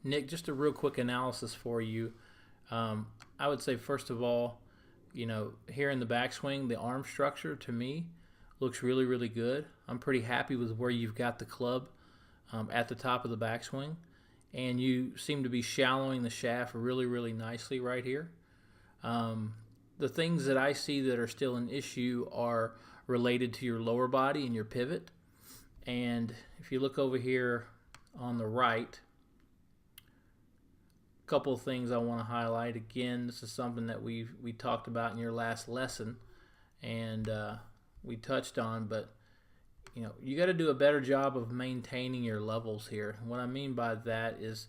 Nick, just a real quick analysis for you. I would say, first of all, here in the backswing, the arm structure to me looks really, really good. I'm pretty happy with where you've got the club at the top of the backswing. And you seem to be shallowing the shaft really, really nicely right here. The things that I see that are still an issue are related to your lower body and your pivot. And if you look over here on the right, a couple of things I want to highlight. Again, this is something that we talked about in your last lesson, and we touched on, but you got to do a better job of maintaining your levels here. And what I mean by that is,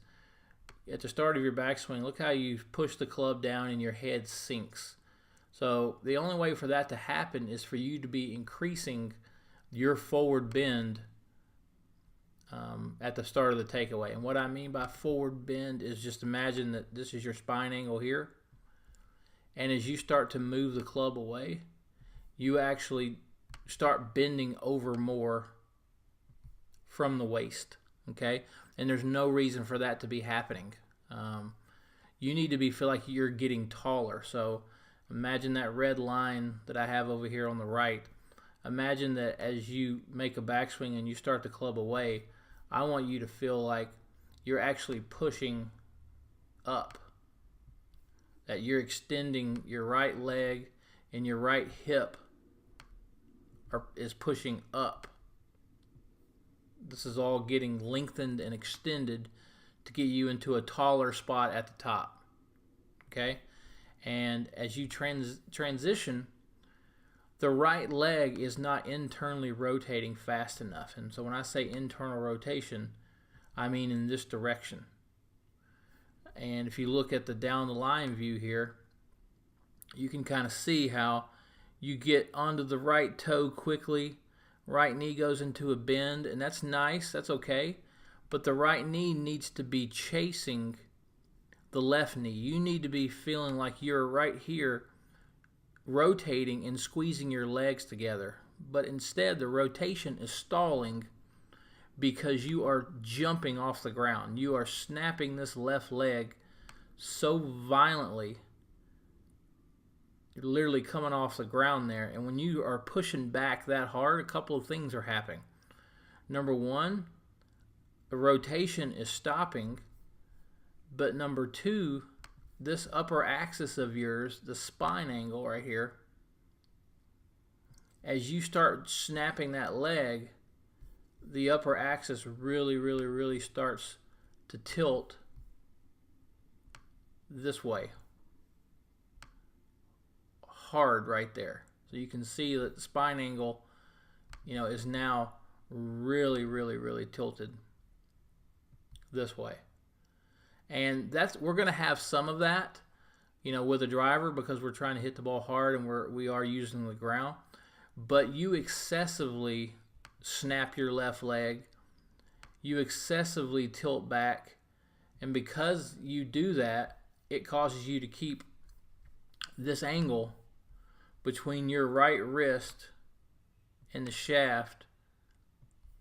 at the start of your backswing, look how you push the club down and your head sinks. So the only way for that to happen is for you to be increasing your forward bend at the start of the takeaway. And what I mean by forward bend is, just imagine that this is your spine angle here. And as you start to move the club away, you actually start bending over more from the waist, okay? And there's no reason for that to be happening. You need to feel like you're getting taller. So imagine that red line that I have over here on the right. Imagine that as you make a backswing and you start the club away, I want you to feel like you're actually pushing up, that you're extending your right leg and your right hip is pushing up. This is all getting lengthened and extended to get you into a taller spot at the top. Okay? And as you transition, the right leg is not internally rotating fast enough. And so when I say internal rotation, I mean in this direction. And if you look at the down the line view here, you can kind of see how you get onto the right toe quickly. Right knee goes into a bend, and that's nice. That's okay. But the right knee needs to be chasing the left knee. You need to be feeling like you're right here rotating and squeezing your legs together. But instead, the rotation is stalling because you are jumping off the ground. You are snapping this left leg so violently. You're literally coming off the ground there. And when you are pushing back that hard, a couple of things are happening. Number one, the rotation is stopping. But number two, this upper axis of yours, the spine angle right here, as you start snapping that leg, the upper axis really, really, really starts to tilt this way. Hard right there. So you can see that the spine angle, is now really, really, really tilted this way. And we're going to have some of that, with a driver, because we're trying to hit the ball hard and we are using the ground. But you excessively snap your left leg, you excessively tilt back, and because you do that, it causes you to keep this angle between your right wrist and the shaft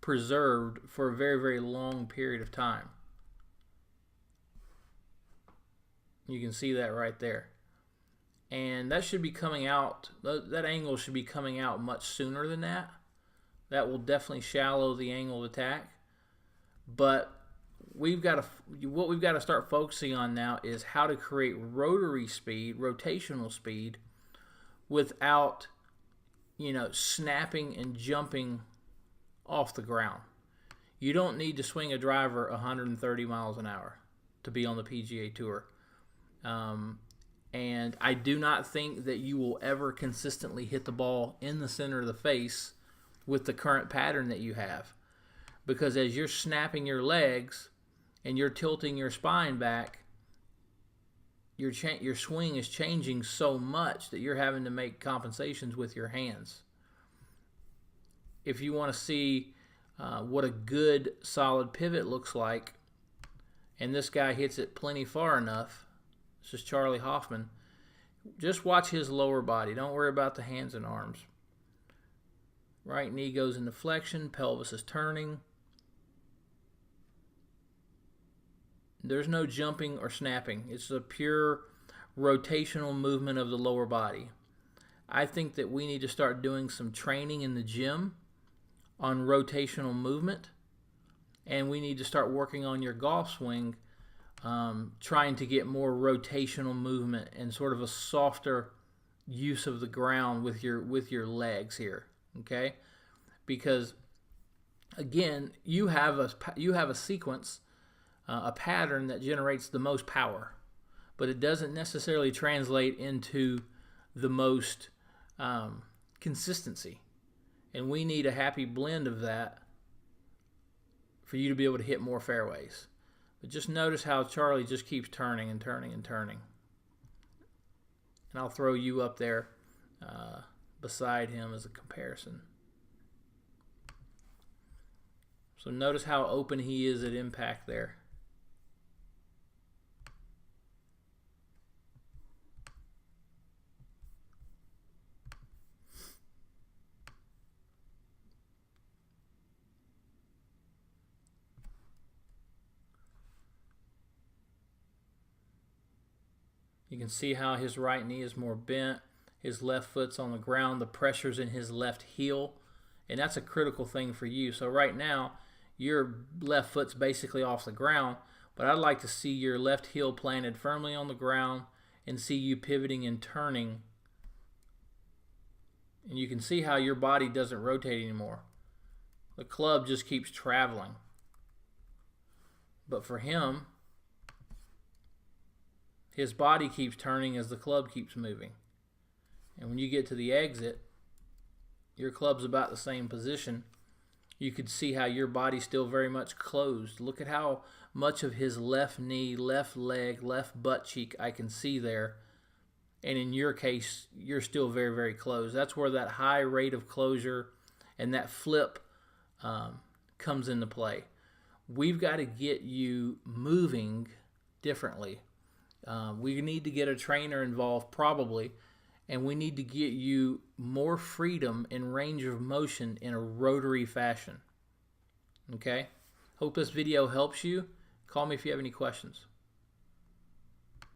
preserved for a very, very long period of time. You can see that right there. And that should be coming out, that angle should be coming out much sooner than that. That will definitely shallow the angle of attack. But what we've got to start focusing on now is how to create rotary speed, rotational speed, without, snapping and jumping off the ground. You don't need to swing a driver 130 miles an hour to be on the PGA Tour. And I do not think that you will ever consistently hit the ball in the center of the face with the current pattern that you have. Because as you're snapping your legs and you're tilting your spine back, your swing is changing so much that you're having to make compensations with your hands. If you want to see what a good solid pivot looks like, and this guy hits it plenty far enough, this is Charlie Hoffman, just watch his lower body. Don't worry about the hands and arms. Right knee goes into flexion, pelvis is turning. There's no jumping or snapping. It's a pure rotational movement of the lower body. I think that we need to start doing some training in the gym on rotational movement, and we need to start working on your golf swing, trying to get more rotational movement and sort of a softer use of the ground with your legs here. Okay, because again, you have a sequence, a pattern that generates the most power, but it doesn't necessarily translate into the most consistency. And we need a happy blend of that for you to be able to hit more fairways. But just notice how Charlie just keeps turning and turning and turning. And I'll throw you up there beside him as a comparison. So notice how open he is at impact there. You can see how his right knee is more bent. His left foot's on the ground. The pressure's in his left heel. And that's a critical thing for you. So right now, your left foot's basically off the ground. But I'd like to see your left heel planted firmly on the ground and see you pivoting and turning. And you can see how your body doesn't rotate anymore. The club just keeps traveling. But for him, his body keeps turning as the club keeps moving. And when you get to the exit, your club's about the same position. You could see how your body's still very much closed. Look at how much of his left knee, left leg, left butt cheek I can see there. And in your case, you're still very, very closed. That's where that high rate of closure and that flip comes into play. We've got to get you moving differently. We need to get a trainer involved probably, and we need to get you more freedom and range of motion in a rotary fashion. Okay? Hope this video helps you. Call me if you have any questions.